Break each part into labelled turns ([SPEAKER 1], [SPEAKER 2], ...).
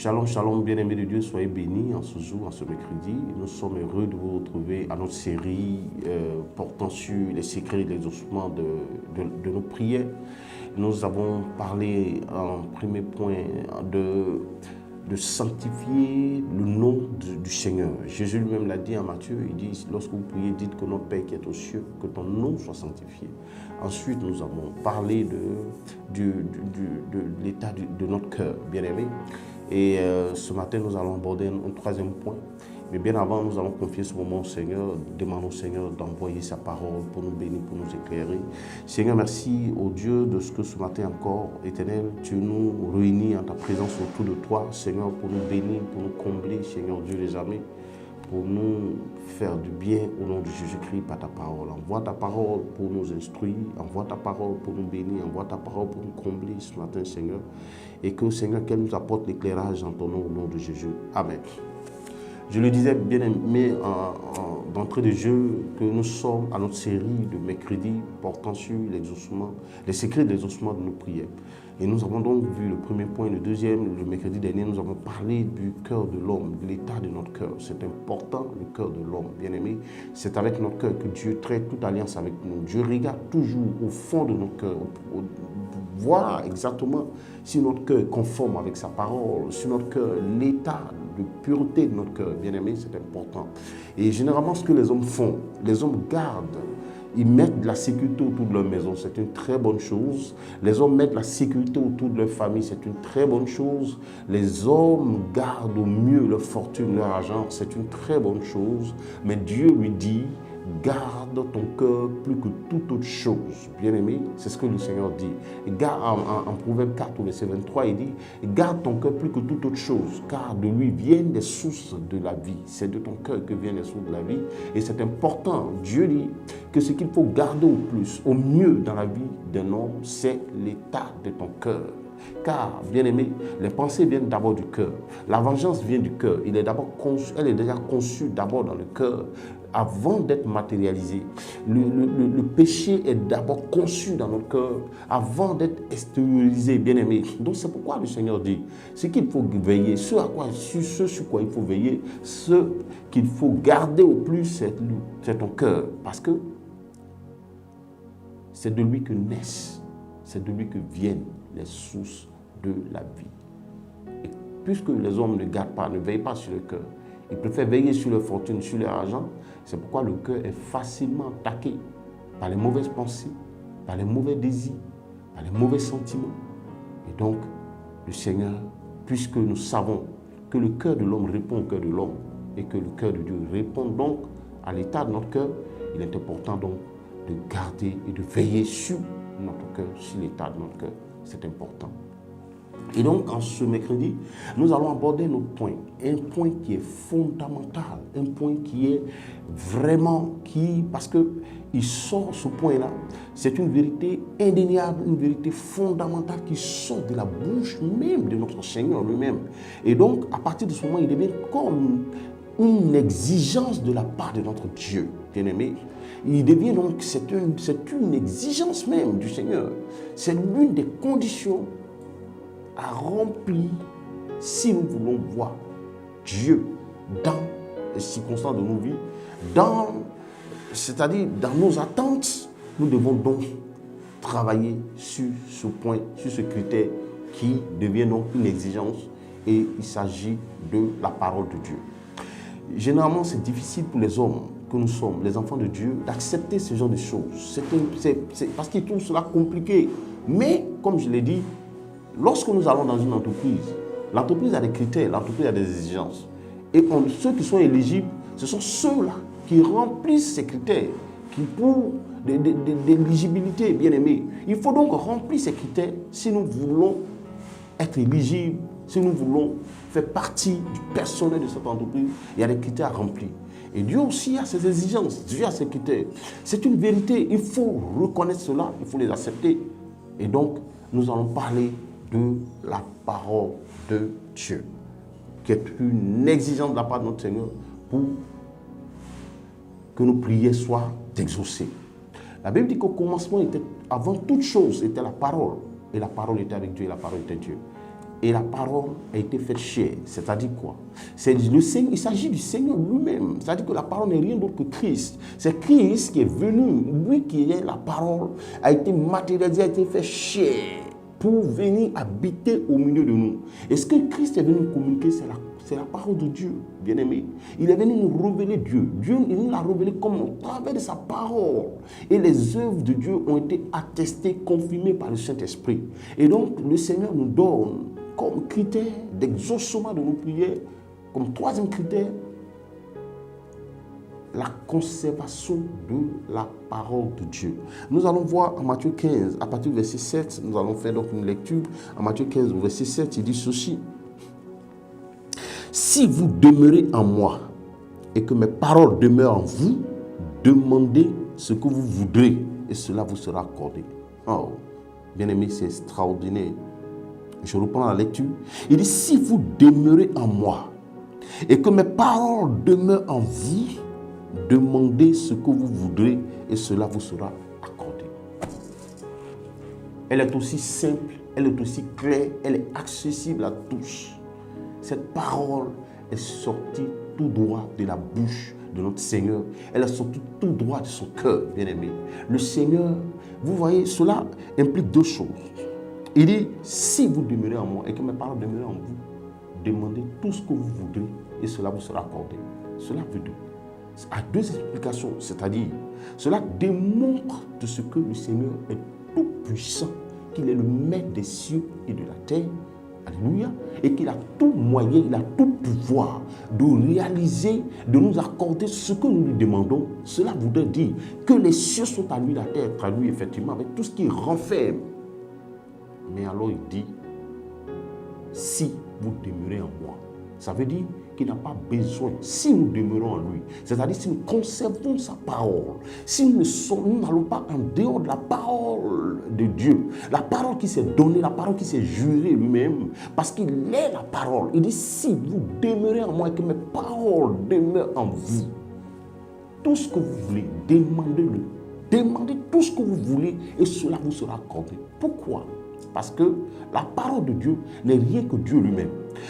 [SPEAKER 1] Shalom, shalom, bien-aimés de Dieu, soyez bénis en ce jour, en ce mercredi. Nous sommes heureux de vous retrouver à notre série portant sur les secrets de l'exaucement de nos prières. Nous avons parlé en premier point de sanctifier le nom du Seigneur. Jésus lui-même l'a dit en Matthieu, il dit, lorsque vous priez, dites que notre Père qui est aux cieux, que ton nom soit sanctifié. Ensuite, nous avons parlé de l'état de notre cœur, bien-aimé. Et ce matin, nous allons aborder un troisième point. Mais bien avant, nous allons confier ce moment au Seigneur, demandons au Seigneur d'envoyer sa parole pour nous bénir, pour nous éclairer. Seigneur, merci au Dieu de ce que ce matin encore, éternel, tu nous réunis en ta présence autour de toi, Seigneur, pour nous bénir, pour nous combler, Seigneur Dieu des armées, pour nous faire du bien au nom de Jésus-Christ par ta parole. Envoie ta parole pour nous instruire, envoie ta parole pour nous bénir, envoie ta parole pour nous combler ce matin, Seigneur. Et que, Seigneur, qu'elle nous apporte l'éclairage en ton nom au nom de Jésus. Amen. Je le disais bien aimé d'entrée de jeu que nous sommes à notre série de mercredi portant sur l'exaucement, les secrets de l'exaucement de nos prières. Et nous avons donc vu le premier point, le deuxième, le mercredi dernier, nous avons parlé du cœur de l'homme, de l'état de notre cœur. C'est important, le cœur de l'homme, bien aimé. C'est avec notre cœur que Dieu traite toute alliance avec nous. Dieu regarde toujours au fond de notre cœur, voir exactement si notre cœur est conforme avec sa parole, si notre cœur, l'état de pureté de notre cœur, bien aimé, c'est important. Et généralement, ce que les hommes font, les hommes gardent, ils mettent de la sécurité autour de leur maison, c'est une très bonne chose. Les hommes mettent de la sécurité autour de leur famille, c'est une très bonne chose. Les hommes gardent au mieux leur fortune, leur argent, c'est une très bonne chose. Mais Dieu lui dit, garde ton cœur plus que toute autre chose. Bien-aimé, c'est ce que le Seigneur dit. En Proverbe 4, verset 23, il dit, garde ton cœur plus que toute autre chose, car de lui viennent les sources de la vie. C'est de ton cœur que viennent les sources de la vie. Et c'est important. Dieu dit que ce qu'il faut garder au plus, au mieux dans la vie d'un homme, c'est l'état de ton cœur. Car, bien-aimé, les pensées viennent d'abord du cœur. La vengeance vient du cœur. Elle est déjà conçue d'abord dans le cœur. Avant d'être matérialisé, le péché est d'abord conçu dans notre cœur avant d'être extériorisé, bien-aimé. Donc c'est pourquoi le Seigneur dit, ce qu'il faut veiller, ce sur quoi il faut veiller, ce qu'il faut garder au plus, c'est ton cœur. Parce que c'est de lui que naissent, c'est de lui que viennent les sources de la vie. Et puisque les hommes ne gardent pas, ne veillent pas sur le cœur, ils préfèrent veiller sur leur fortune, sur leur argent. C'est pourquoi le cœur est facilement attaqué par les mauvaises pensées, par les mauvais désirs, par les mauvais sentiments. Et donc, le Seigneur, puisque nous savons que le cœur de l'homme répond au cœur de l'homme et que le cœur de Dieu répond donc à l'état de notre cœur, il est important donc de garder et de veiller sur notre cœur, sur l'état de notre cœur. C'est important. Et donc, en ce mercredi, nous allons aborder notre point. Un point qui est fondamental, un point qui est vraiment parce qu'il sort ce point-là, c'est une vérité indéniable, une vérité fondamentale qui sort de la bouche même de notre Seigneur lui-même. Et donc, à partir de ce moment, il devient comme une exigence de la part de notre Dieu, bien-aimé. Il devient donc, c'est une exigence même du Seigneur. C'est l'une des conditions à remplir si nous voulons voir Dieu dans les circonstances de nos vies, c'est-à-dire dans nos attentes. Nous devons donc travailler sur ce point, sur ce critère qui devient donc une exigence, et il s'agit de la parole de Dieu. Généralement, c'est difficile pour les hommes que nous sommes, les enfants de Dieu, d'accepter ce genre de choses. C'est parce qu'ils trouvent cela compliqué. Mais, comme je l'ai dit, lorsque nous allons dans une entreprise, l'entreprise a des critères, l'entreprise a des exigences. Et ceux qui sont éligibles, ce sont ceux-là qui remplissent ces critères, qui pour d'éligibilité, bien aimé. Il faut donc remplir ces critères si nous voulons être éligibles, si nous voulons faire partie du personnel de cette entreprise. Il y a des critères à remplir. Et Dieu aussi a ses exigences, Dieu a ses critères. C'est une vérité, il faut reconnaître cela, il faut les accepter. Et donc, nous allons parler de la parole de Dieu, qui est une exigence de la part de notre Seigneur pour que nos prières soient exaucées. La Bible dit qu'au commencement, avant toute chose, était la parole. Et la parole était avec Dieu et la parole était Dieu. et la parole a été faite chair. C'est-à-dire quoi? Il s'agit du Seigneur lui-même. C'est-à-dire que la parole n'est rien d'autre que Christ. C'est Christ qui est venu, lui qui est la parole, a été matérialisé, a été fait chair pour venir habiter au milieu de nous. Et ce que Christ est venu nous communiquer, c'est la parole de Dieu, bien-aimé. Il est venu nous révéler Dieu. Dieu, il nous l'a révélé comme au travers de sa parole. Et les œuvres de Dieu ont été attestées, confirmées par le Saint-Esprit. Et donc, le Seigneur nous donne comme critère d'exaucement de nos prières, comme troisième critère, la conservation de la parole de Dieu. Nous allons voir en Matthieu 15, à partir du verset 7, nous allons faire donc une lecture. En Matthieu 15, au verset 7, il dit ceci. Si vous demeurez en moi et que mes paroles demeurent en vous, demandez ce que vous voudrez et cela vous sera accordé. Oh, bien aimé, c'est extraordinaire. Je reprends la lecture. Il dit, si vous demeurez en moi et que mes paroles demeurent en vous, demandez ce que vous voudrez et cela vous sera accordé. Elle est aussi simple, elle est aussi claire, elle est accessible à tous. Cette parole est sortie tout droit de la bouche de notre Seigneur. Elle est sortie tout droit de son cœur, bien-aimé. Le Seigneur, vous voyez, cela implique deux choses. Il dit, si vous demeurez en moi et que mes paroles demeurent en vous, demandez tout ce que vous voudrez et cela vous sera accordé. Cela veut dire, à deux explications, c'est-à-dire, cela démontre de ce que le Seigneur est tout puissant, qu'il est le maître des cieux et de la terre. Alléluia. Et qu'il a tout moyen, il a tout pouvoir de réaliser, de nous accorder ce que nous lui demandons. Cela voudrait dire que les cieux sont à lui, la terre est à lui, effectivement, avec tout ce qui renferme. Mais alors il dit, si vous demeurez en moi, ça veut dire qu'il n'a pas besoin, si nous demeurons en lui, c'est-à-dire si nous conservons sa parole, si nous n'allons pas en dehors de la parole de Dieu, la parole qui s'est donnée, la parole qui s'est jurée lui-même, parce qu'il est la parole. Il dit, si vous demeurez en moi et que mes paroles demeurent en vous, tout ce que vous voulez, demandez-le. Demandez tout ce que vous voulez et cela vous sera accordé. Pourquoi? Parce que la parole de Dieu n'est rien que Dieu lui-même.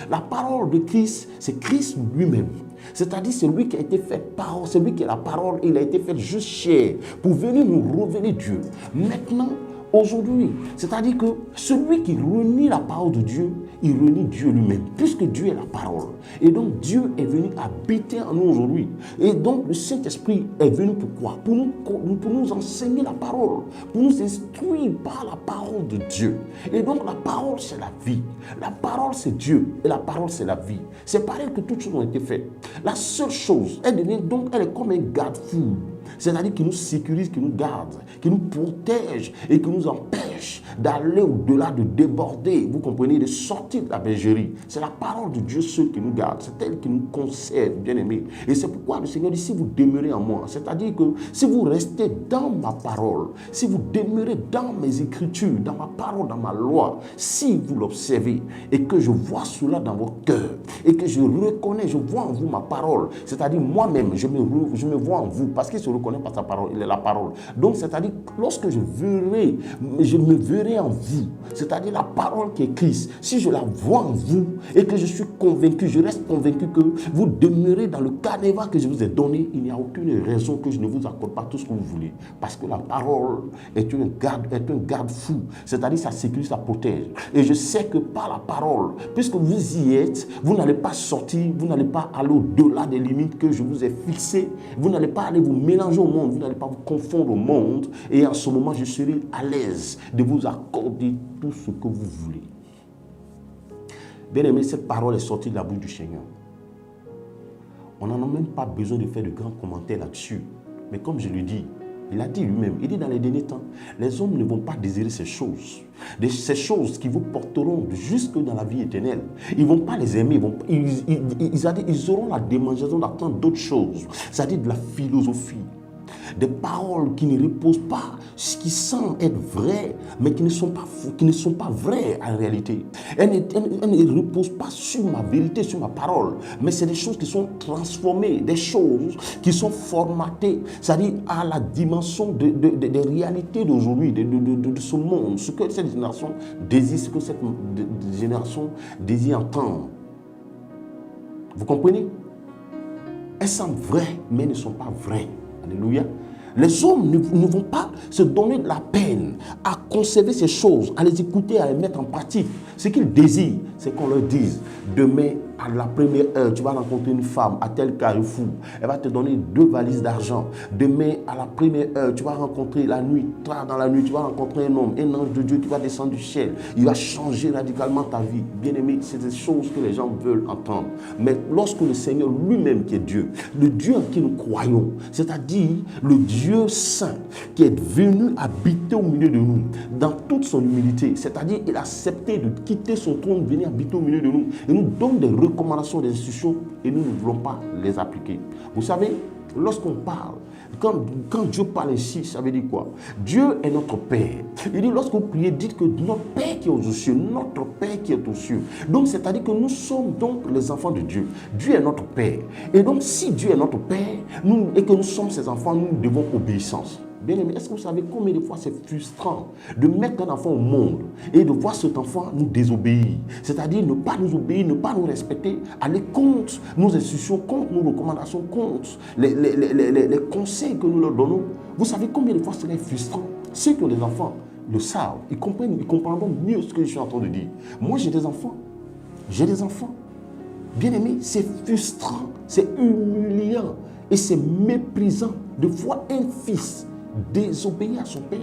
[SPEAKER 1] La parole de Christ, c'est Christ lui-même. C'est-à-dire, c'est lui qui a été fait parole, c'est lui qui est la parole, il a été fait juste chair pour venir nous révéler Dieu. Maintenant, aujourd'hui, c'est-à-dire que celui qui renie la parole de Dieu, il renie Dieu lui-même, puisque Dieu est la parole. Et donc, Dieu est venu habiter en nous aujourd'hui. Et donc, le Saint-Esprit est venu pourquoi? Pour nous enseigner la parole, pour nous instruire par la parole de Dieu. Et donc, la parole, c'est la vie. La parole, c'est Dieu. Et la parole, c'est la vie. C'est pareil que toutes choses ont été faites. La seule chose, elle est comme un garde-fou. C'est-à-dire qui nous sécurise, qui nous garde, qui nous protège et qui nous empêche d'aller au-delà, de déborder, vous comprenez, de sortir de la bergerie. C'est la parole de Dieu seul qui nous garde, c'est elle qui nous conserve, bien aimés. Et c'est pourquoi le Seigneur dit, si vous demeurez en moi, c'est-à-dire que si vous restez dans ma parole, si vous demeurez dans mes écritures, dans ma parole, dans ma loi, si vous l'observez et que je vois cela dans vos cœurs et que je reconnais, je vois en vous ma parole, c'est-à-dire moi-même, je me vois en vous parce qu'il se reconnaît par sa parole, il est la parole. Donc, c'est-à-dire, lorsque je me verrai en vous, c'est-à-dire la parole qui est Christ, si je la vois en vous et que je suis convaincu, je reste convaincu que vous demeurez dans le canevas que je vous ai donné, il n'y a aucune raison que je ne vous accorde pas tout ce que vous voulez. Parce que la parole est un garde-fou, c'est-à-dire ça sécurise, ça protège. Et je sais que par la parole, puisque vous y êtes, vous n'allez pas sortir, vous n'allez pas aller au-delà des limites que je vous ai fixées, vous n'allez pas aller vous mélanger au monde, vous n'allez pas vous confondre au monde, et en ce moment, je serai à l'aise de vous accorder tout ce que vous voulez. Bien aimé, cette parole est sortie de la bouche du Seigneur. On n'en a même pas besoin de faire de grands commentaires là-dessus. Mais comme je le dis, il a dit lui-même, il dit dans les derniers temps, les hommes ne vont pas désirer ces choses qui vous porteront jusque dans la vie éternelle. Ils ne vont pas les aimer, ils auront la démangeaison d'attendre d'autres choses, c'est-à-dire de la philosophie. des paroles qui ne reposent pas, qui semblent être vraies, mais qui ne sont pas vraies en réalité. Elles ne reposent pas sur ma vérité, sur ma parole, mais c'est des choses qui sont transformées, des choses qui sont formatées, c'est-à-dire à la dimension des réalités d'aujourd'hui, de ce monde, ce que cette génération désire, ce que cette génération désire entendre. Vous comprenez? Elles semblent vraies, mais elles ne sont pas vraies. Alléluia. Les hommes ne vont pas se donner de la peine à conserver ces choses, à les écouter, à les mettre en pratique. Ce qu'ils désirent, c'est qu'on leur dise, demain, à la première heure, tu vas rencontrer une femme à tel carrefour. Elle va te donner 2 valises d'argent. Demain, à la première heure, tu vas rencontrer la nuit, tard dans la nuit, tu vas rencontrer un homme, un ange de Dieu qui va descendre du ciel. Il va changer radicalement ta vie. Bien-aimé, c'est des choses que les gens veulent entendre. Mais lorsque le Seigneur lui-même qui est Dieu, le Dieu en qui nous croyons, c'est-à-dire le Dieu saint qui est venu habiter au milieu de nous, dans toute son humilité, c'est-à-dire il a accepté de quitter son trône, venir habiter au milieu de nous, et nous donne des recommandations, des instructions, et nous ne voulons pas les appliquer. Vous savez, lorsqu'on parle, quand Dieu parle ici, ça veut dire quoi? Dieu est notre Père. Il dit, lorsque vous priez, dites que notre Père qui est aux cieux, notre Père qui est aux cieux. Donc, c'est-à-dire que nous sommes donc les enfants de Dieu. Dieu est notre Père. Et donc, si Dieu est notre Père, et que nous sommes ses enfants, nous devons obéissance. Bien aimé, est-ce que vous savez combien de fois c'est frustrant de mettre un enfant au monde et de voir cet enfant nous désobéir? C'est-à-dire ne pas nous obéir, ne pas nous respecter, aller contre nos instructions, contre nos recommandations, contre les conseils que nous leur donnons. Vous savez combien de fois c'est frustrant? C'est que les enfants le savent, ils comprendront mieux ce que je suis en train de dire. Moi j'ai des enfants, Bien aimé, c'est frustrant, c'est humiliant et c'est méprisant de voir un fils désobéir à son père.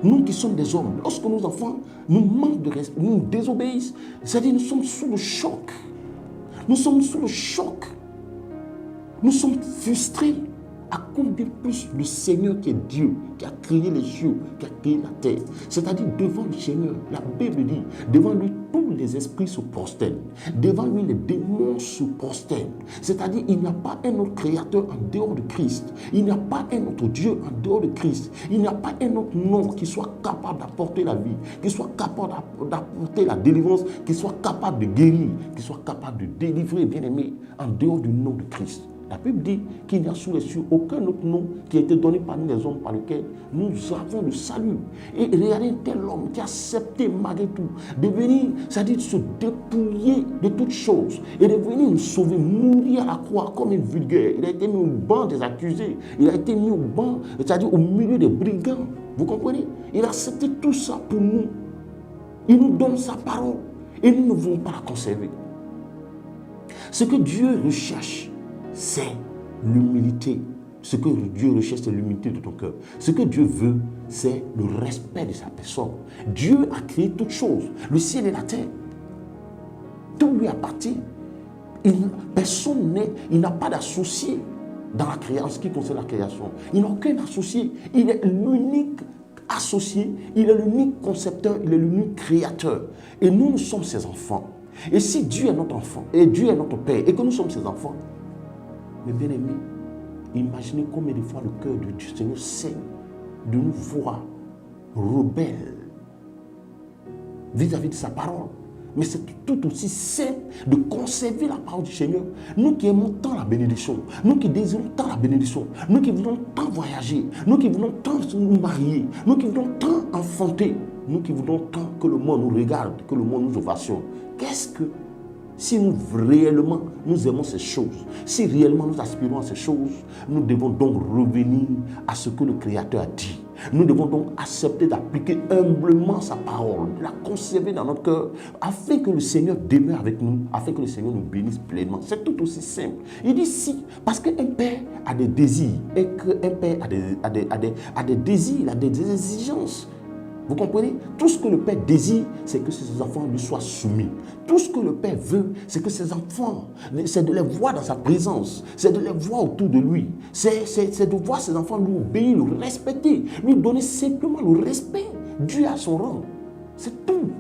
[SPEAKER 1] Nous qui sommes des hommes, lorsque nos enfants nous manquent de respect, nous désobéissent, c'est-à-dire nous sommes sous le choc. Nous sommes frustrés. À combien plus le Seigneur qui est Dieu, qui a créé les cieux, qui a créé la terre. C'est-à-dire devant le Seigneur, la Bible dit, devant lui tous les esprits se prosternent. Devant lui les démons se prosternent. C'est-à-dire il n'y a pas un autre créateur en dehors de Christ. Il n'y a pas un autre Dieu en dehors de Christ. Il n'y a pas un autre nom qui soit capable d'apporter la vie, qui soit capable d'apporter la délivrance, qui soit capable de guérir, qui soit capable de délivrer, bien aimé, en dehors du nom de Christ. La Bible dit qu'il n'y a sous les cieux aucun autre nom qui a été donné parmi les hommes par lequel nous avons le salut. Et regardez tel homme qui a accepté malgré tout de venir, c'est-à-dire de se dépouiller de toutes choses et de venir nous sauver, mourir à la croix comme un vulgaire. Il a été mis au banc des accusés, il a été mis au banc, c'est-à-dire au milieu des brigands. Vous comprenez? Il a accepté tout ça pour nous. Il nous donne sa parole et nous ne voulons pas la conserver. Ce que Dieu recherche, c'est l'humilité. Ce que Dieu recherche, c'est l'humilité de ton cœur. Ce que Dieu veut, c'est le respect de sa personne. Dieu a créé toutes choses, le ciel et la terre. Tout lui appartient. Personne n'est, il n'a pas d'associé dans la création, en ce qui concerne la création. Il n'a aucun associé. Il est l'unique associé, il est l'unique concepteur, il est l'unique créateur. Et nous sommes ses enfants. Et si Dieu est notre enfant, et Dieu est notre Père, et que nous sommes ses enfants, mais bien aimés, imaginez combien de fois le cœur de Dieu Seigneur saigne de nous voir rebelles vis-à-vis de sa parole. Mais c'est tout aussi simple de conserver la parole du Seigneur. Nous qui aimons tant la bénédiction, nous qui désirons tant la bénédiction, nous qui voulons tant voyager, nous qui voulons tant nous marier, nous qui voulons tant enfanter, nous qui voulons tant que le monde nous regarde, que le monde nous ovationne. Qu'est-ce que si nous réellement nous aimons ces choses, si réellement nous aspirons à ces choses, nous devons donc revenir à ce que le Créateur a dit. Nous devons donc accepter d'appliquer humblement sa parole, de la conserver dans notre cœur, afin que le Seigneur demeure avec nous, afin que le Seigneur nous bénisse pleinement. C'est tout aussi simple. Il dit si, parce qu'un père a des désirs, et qu'un père a des désirs, il a des exigences. Vous comprenez? Tout ce que le Père désire, c'est que ses enfants lui soient soumis. Tout ce que le Père veut, c'est que ses enfants, c'est de les voir dans sa présence, c'est de les voir autour de lui, c'est de voir ses enfants lui obéir, le respecter, lui donner simplement le respect. Dieu a son rang. C'est tout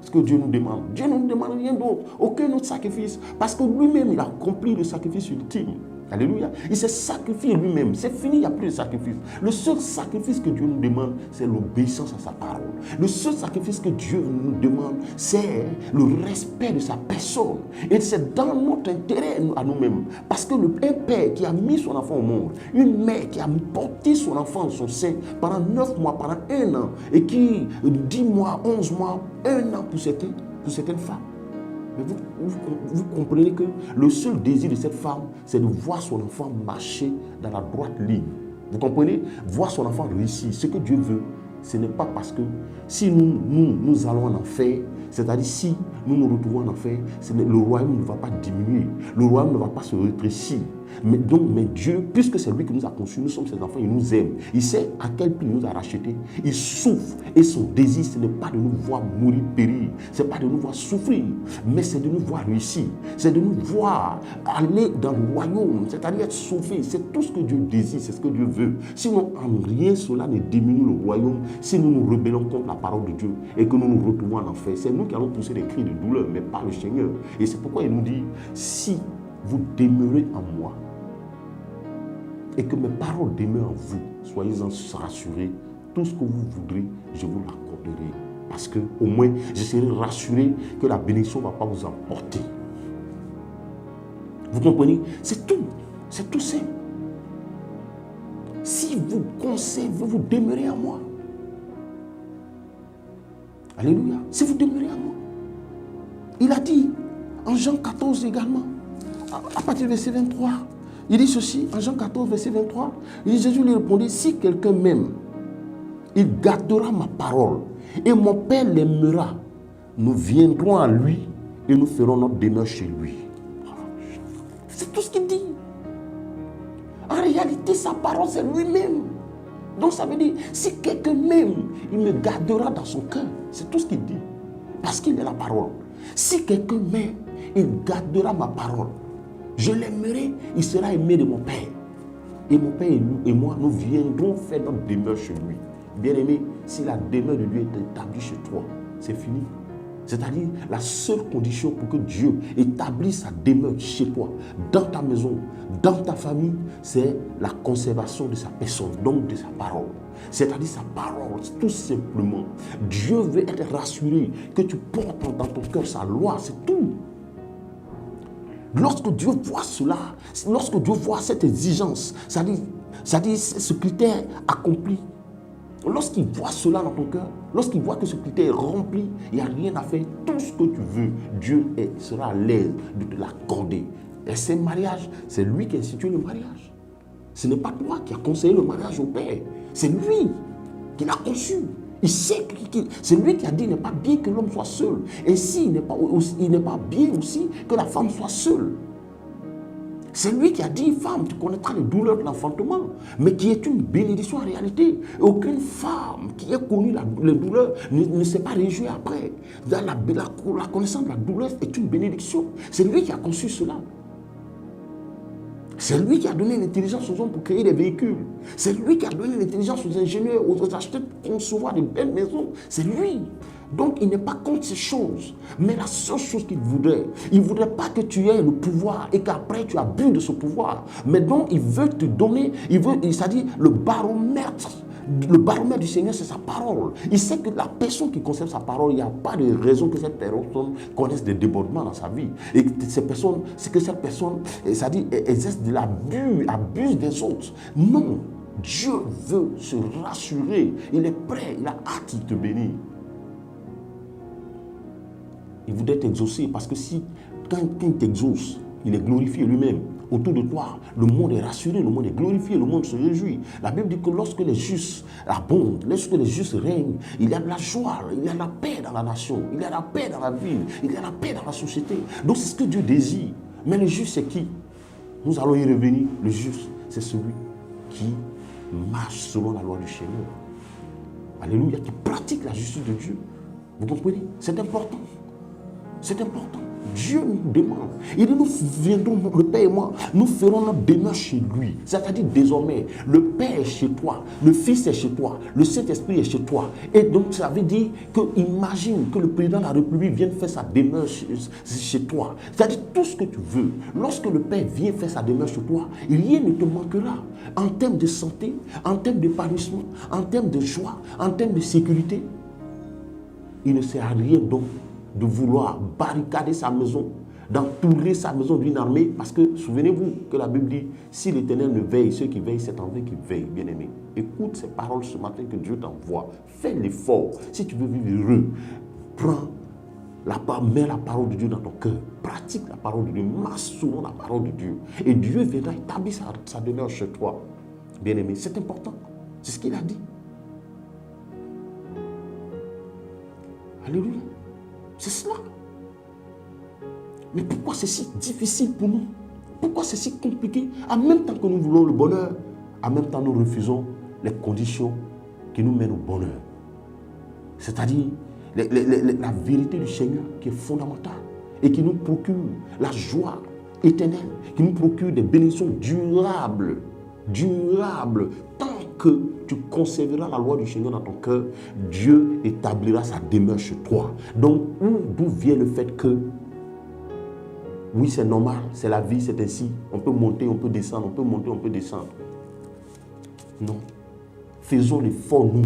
[SPEAKER 1] ce que Dieu nous demande. Dieu ne nous demande rien d'autre, aucun autre sacrifice, parce que lui-même, il a accompli le sacrifice ultime. Alléluia. Il s'est sacrifié lui-même. C'est fini, il n'y a plus de sacrifice. Le seul sacrifice que Dieu nous demande, c'est l'obéissance à sa parole. Le seul sacrifice que Dieu nous demande, c'est le respect de sa personne. Et c'est dans notre intérêt à nous-mêmes. Parce que un père qui a mis son enfant au monde, une mère qui a porté son enfant dans son sein pendant 9 mois, pendant 1 an, et qui 10 mois, 11 mois, 1 an pour certaines femmes. Mais vous comprenez que le seul désir de cette femme, c'est de voir son enfant marcher dans la droite ligne. Vous comprenez? Voir son enfant réussir. Ce que Dieu veut, ce n'est pas parce que si nous allons en enfer, c'est-à-dire si nous nous retrouvons en enfer, le royaume ne va pas diminuer, le royaume ne va pas se rétrécir. Mais Dieu, puisque c'est lui qui nous a conçus, nous sommes ses enfants, il nous aime. Il sait à quel prix il nous a rachetés. Il souffre et son désir, ce n'est pas de nous voir mourir, périr. Ce n'est pas de nous voir souffrir, mais c'est de nous voir réussir. C'est de nous voir aller dans le royaume, c'est-à-dire être sauvés. C'est tout ce que Dieu désire, c'est ce que Dieu veut. Sinon, en rien cela ne diminue le royaume si nous nous rebellons contre la parole de Dieu et que nous nous retrouvons en enfer. C'est nous qui allons pousser des cris de douleur, mais pas le Seigneur. Et c'est pourquoi il nous dit, si vous demeurez en moi et que mes paroles demeurent en vous, soyez-en rassurés, tout ce que vous voudrez, je vous l'accorderai. Parce que au moins, je serai rassuré que la bénédiction ne va pas vous emporter. Vous comprenez? C'est tout simple. Si vous conservez, vous demeurez en moi. Alléluia. Si vous demeurez en moi. Il a dit en Jean 14 également, à partir du verset 23, il dit ceci, en Jean 14, verset 23, il dit, Jésus lui répondit, si quelqu'un m'aime, il gardera ma parole, et mon Père l'aimera. Nous viendrons à lui, et nous ferons notre demeure chez lui. C'est tout ce qu'il dit. En réalité, sa parole, c'est lui-même. Donc ça veut dire, si quelqu'un m'aime, il me gardera dans son cœur. C'est tout ce qu'il dit. Parce qu'il est la parole. Si quelqu'un m'aime, il gardera ma parole. Je l'aimerai, il sera aimé de mon Père. Et mon Père et moi, nous viendrons faire notre demeure chez lui. Bien-aimé, si la demeure de Dieu est établie chez toi, c'est fini. C'est-à-dire, la seule condition pour que Dieu établisse sa demeure chez toi, dans ta maison, dans ta famille, c'est la conservation de sa personne, donc de sa parole. C'est-à-dire sa parole, tout simplement. Dieu veut être rassuré que tu portes dans ton cœur sa loi, c'est tout. Lorsque Dieu voit cela, lorsque Dieu voit cette exigence, c'est-à-dire ce critère accompli, lorsqu'il voit cela dans ton cœur, lorsqu'il voit que ce critère est rempli, il n'y a rien à faire, tout ce que tu veux, Dieu sera à l'aise de te l'accorder. Et c'est le mariage, c'est lui qui a institué le mariage. Ce n'est pas toi qui as conseillé le mariage au Père, c'est lui qui l'a conçu. Il sait que c'est lui qui a dit qu'il n'est pas bien que l'homme soit seul. Et s'il n'est pas bien aussi que la femme soit seule. C'est lui qui a dit, femme, tu connaîtras les douleurs de l'enfantement, mais qui est une bénédiction en réalité. Et aucune femme qui a connu les douleurs ne s'est pas réjouie après. La connaissance de la douleur est une bénédiction. C'est lui qui a conçu cela. C'est lui qui a donné l'intelligence aux hommes pour créer des véhicules. C'est lui qui a donné l'intelligence aux ingénieurs, aux acheteurs pour concevoir de belles maisons. C'est lui. Donc, il n'est pas contre ces choses. Mais la seule chose qu'il voudrait, il ne voudrait pas que tu aies le pouvoir et qu'après tu abuses de ce pouvoir. Mais donc, il veut te donner, c'est-à-dire le baromètre. Le baromètre du Seigneur, c'est sa parole. Il sait que la personne qui conserve sa parole, il n'y a pas de raison que cette personne connaisse des débordements dans sa vie. Et que cette personne, c'est-à-dire, exerce de l'abus, abuse des autres. Non. Dieu veut se rassurer. Il est prêt, il a hâte de te bénir. Il voudrait t'exaucer parce que quand il t'exauce, il est glorifié lui-même. Autour de toi, le monde est rassuré, le monde est glorifié, le monde se réjouit. La Bible dit que lorsque les justes abondent, lorsque les justes règnent, il y a de la joie, il y a de la paix dans la nation, il y a de la paix dans la ville, il y a de la paix dans la société. Donc c'est ce que Dieu désire. Mais le juste, c'est qui? Nous allons y revenir. Le juste, c'est celui qui marche selon la loi du Seigneur. Alléluia, qui pratique la justice de Dieu. Vous comprenez? C'est important. C'est important. Dieu nous demande. Il dit, nous viendrons, le Père et moi, nous ferons notre demeure chez lui. C'est-à-dire désormais, le Père est chez toi, le Fils est chez toi, le Saint-Esprit est chez toi. Et donc ça veut dire que imagine que le président de la République vienne faire sa demeure chez toi. C'est-à-dire tout ce que tu veux. Lorsque le Père vient faire sa demeure chez toi, rien ne te manquera. En termes de santé, en termes d'épanouissement, en termes de joie, en termes de sécurité. Il ne sert à rien donc de vouloir barricader sa maison, d'entourer sa maison d'une armée, parce que souvenez-vous que la Bible dit, si l'Éternel ne veille, ceux qui veillent, c'est en vrai qu'ils veillent, bien-aimé. Écoute ces paroles ce matin que Dieu t'envoie. Fais l'effort. Si tu veux vivre heureux, mets la parole de Dieu dans ton cœur. Pratique la parole de Dieu. Marche selon la parole de Dieu. Et Dieu viendra établir sa demeure chez toi. Bien-aimé, c'est important. C'est ce qu'il a dit. Alléluia. C'est cela. Mais pourquoi c'est si difficile pour nous? Pourquoi c'est si compliqué? En même temps que nous voulons le bonheur, en même temps nous refusons les conditions qui nous mènent au bonheur. C'est-à-dire la vérité du Seigneur qui est fondamentale et qui nous procure la joie éternelle, qui nous procure des bénédictions durables. Tant que tu conserveras la loi du Seigneur dans ton cœur, Dieu établira sa demeure chez toi. Donc, d'où vient le fait que, oui, c'est normal, c'est la vie, c'est ainsi. On peut monter, on peut descendre, on peut monter, on peut descendre. Non. Faisons l'effort, nous.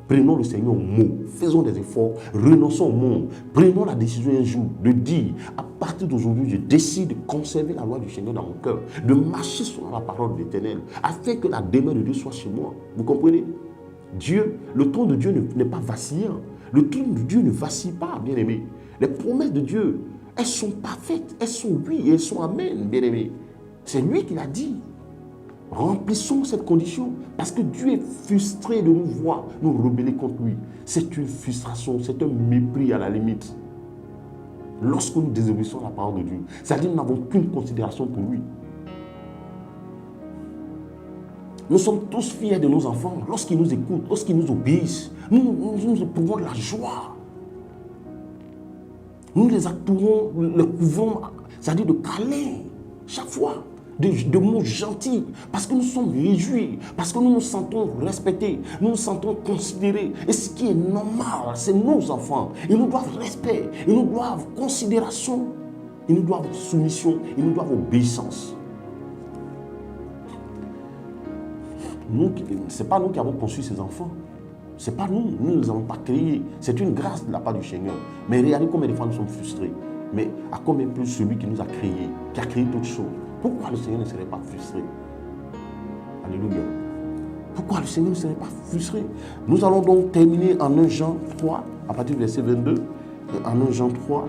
[SPEAKER 1] Prenons le Seigneur au mot. Faisons des efforts. Renonçons au monde. Prenons la décision un jour de dire, à partir d'aujourd'hui, je décide de conserver la loi du Seigneur dans mon cœur, de marcher sur la parole de l'Éternel, afin que la demeure de Dieu soit chez moi. Vous comprenez? Dieu, le trône de Dieu n'est pas vacillant. Le trône de Dieu ne vacille pas, bien-aimé. Les promesses de Dieu, elles sont parfaites. Elles sont oui et elles sont amen, bien-aimé. C'est lui qui l'a dit. Remplissons cette condition parce que Dieu est frustré de nous voir nous rebeller contre lui. C'est une frustration, c'est un mépris à la limite. Lorsque nous désobéissons à la parole de Dieu, c'est-à-dire que nous n'avons qu'une considération pour lui. Nous sommes tous fiers de nos enfants lorsqu'ils nous écoutent, lorsqu'ils nous obéissent. Nous éprouvons de la joie. Nous les entourons, les couvrons, c'est-à-dire de câlins chaque fois. De mots gentils, parce que nous sommes réjouis, parce que nous nous sentons respectés, nous nous sentons considérés. Et ce qui est normal, c'est nos enfants. Ils nous doivent respect, ils nous doivent considération, ils nous doivent soumission, ils nous doivent obéissance. Ce n'est pas nous qui avons conçu ces enfants. Ce n'est pas nous ne les avons pas créés. C'est une grâce de la part du Seigneur. Mais regardez combien de fois nous sommes frustrés. Mais à combien plus celui qui nous a créés, qui a créé toutes choses. Pourquoi le Seigneur ne serait pas frustré? Alléluia. Pourquoi le Seigneur ne serait pas frustré? Nous allons donc terminer en 1 Jean 3, à partir du verset 22. En 1 Jean 3,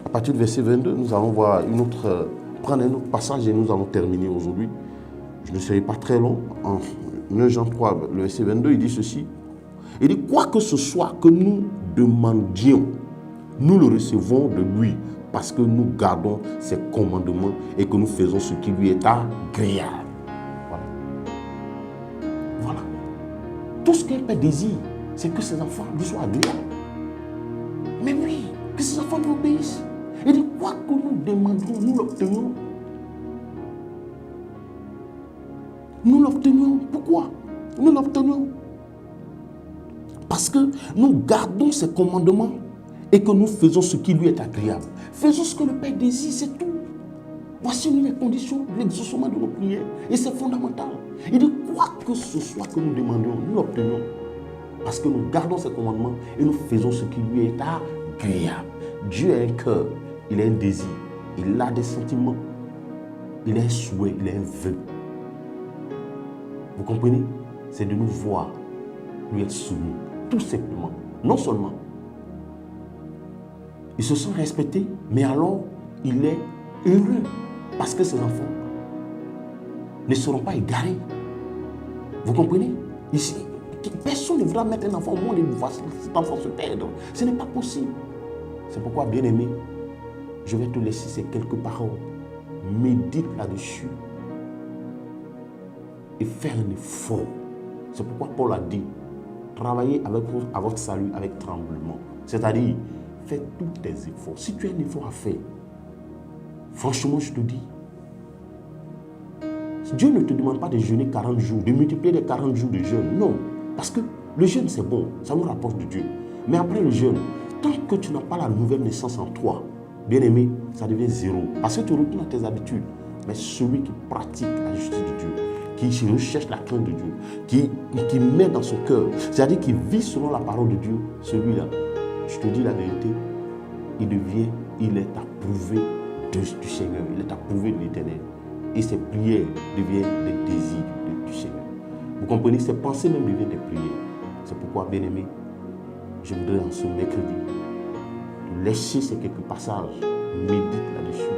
[SPEAKER 1] à partir du verset 22, nous allons voir prendre un autre passage et nous allons terminer aujourd'hui. Je ne serai pas très long. En 1 Jean 3, le verset 22, il dit ceci. Il dit, quoi que ce soit que nous demandions, nous le recevons de lui, parce que nous gardons ses commandements et que nous faisons ce qui lui est agréable. Voilà. Tout ce qu'un père désire, c'est que ses enfants lui soient agréables. Mais oui, que ses enfants lui obéissent. Il dit, quoi que nous demandons, nous l'obtenons. Nous l'obtenions. Pourquoi? Nous l'obtenions. Parce que nous gardons ses commandements et que nous faisons ce qui lui est agréable. Faisons ce que le Père désire, c'est tout. Voici les conditions de l'exaucement de nos prières. Et c'est fondamental. Il dit, quoi que ce soit que nous demandions, nous l'obtenions. Parce que nous gardons ses commandements et nous faisons ce qui lui est agréable. Dieu a un cœur, il a un désir, il a des sentiments, il a un souhait, il a un vœu. Vous comprenez? C'est de nous voir, lui être soumis, tout simplement. Non seulement il se sent respecté, mais alors il est heureux parce que ses enfants ne seront pas égarés. Vous comprenez? Ici, personne ne voudra mettre un enfant au monde et voir cet enfant se perdre. Ce n'est pas possible. C'est pourquoi, bien-aimé, je vais te laisser ces quelques paroles. Médite là-dessus et faire un effort. C'est pourquoi Paul a dit, travaillez à votre salut avec tremblement. C'est-à-dire, fais tous tes efforts. Si tu as un effort à faire, franchement, je te dis, Dieu ne te demande pas de jeûner 40 jours, de multiplier les 40 jours de jeûne. Non, parce que le jeûne, c'est bon, ça nous rapproche de Dieu. Mais après le jeûne, tant que tu n'as pas la nouvelle naissance en toi, bien aimé, ça devient zéro. Parce que tu retournes à tes habitudes. Mais celui qui pratique la justice de Dieu, qui recherche la crainte de Dieu, qui met dans son cœur, c'est-à-dire qui vit selon la parole de Dieu, celui-là, je te dis la vérité, il est approuvé du Seigneur, il est approuvé de l'Éternel. Et ses prières deviennent des désirs du Seigneur. Vous comprenez, ses pensées même deviennent des prières. C'est pourquoi, bien aimé, je voudrais en ce mercredi laisser ces quelques passages, médite là-dessus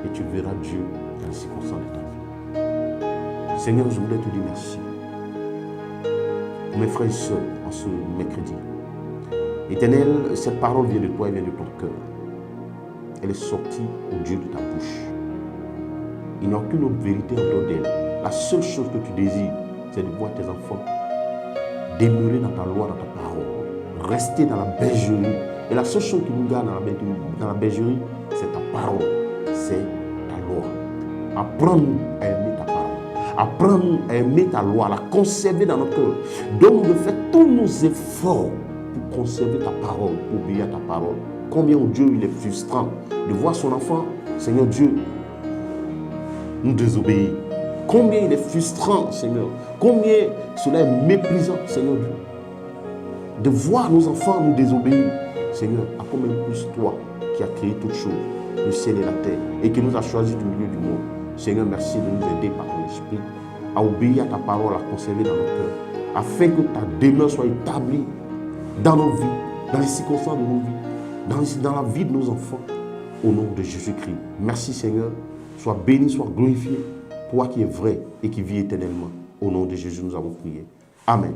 [SPEAKER 1] et tu verras Dieu dans les circonstances de ta vie. Seigneur, je voudrais te dire merci pour mes frères et sœurs en ce mercredi. Éternel, cette parole vient de toi et vient de ton cœur. Elle est sortie au Dieu de ta bouche. Il n'y a aucune autre vérité en dehors d'elle. La seule chose que tu désires, c'est de voir tes enfants demeurer dans ta loi, dans ta parole, rester dans la bergerie. Et la seule chose qui nous garde dans la bergerie, c'est ta parole, c'est ta loi. Apprends-nous à aimer ta parole. Apprends-nous à aimer ta loi, à la conserver dans notre cœur. Donne-nous de faire tous nos efforts pour conserver ta parole, pour obéir à ta parole. Combien, oh Dieu, il est frustrant de voir son enfant, Seigneur Dieu, nous désobéir. Combien il est frustrant, Seigneur. Combien cela est méprisant, Seigneur Dieu. De voir nos enfants nous désobéir. Seigneur, à combien plus toi qui as créé toutes choses, le ciel et la terre, et qui nous a choisis du milieu du monde. Seigneur, merci de nous aider par ton esprit à obéir à ta parole, à conserver dans nos cœurs, afin que ta demeure soit établie dans nos vies, dans les circonstances de nos vies, dans la vie de nos enfants, au nom de Jésus-Christ. Merci Seigneur, sois béni, sois glorifié, toi qui es vrai et qui vis éternellement. Au nom de Jésus, nous avons prié. Amen.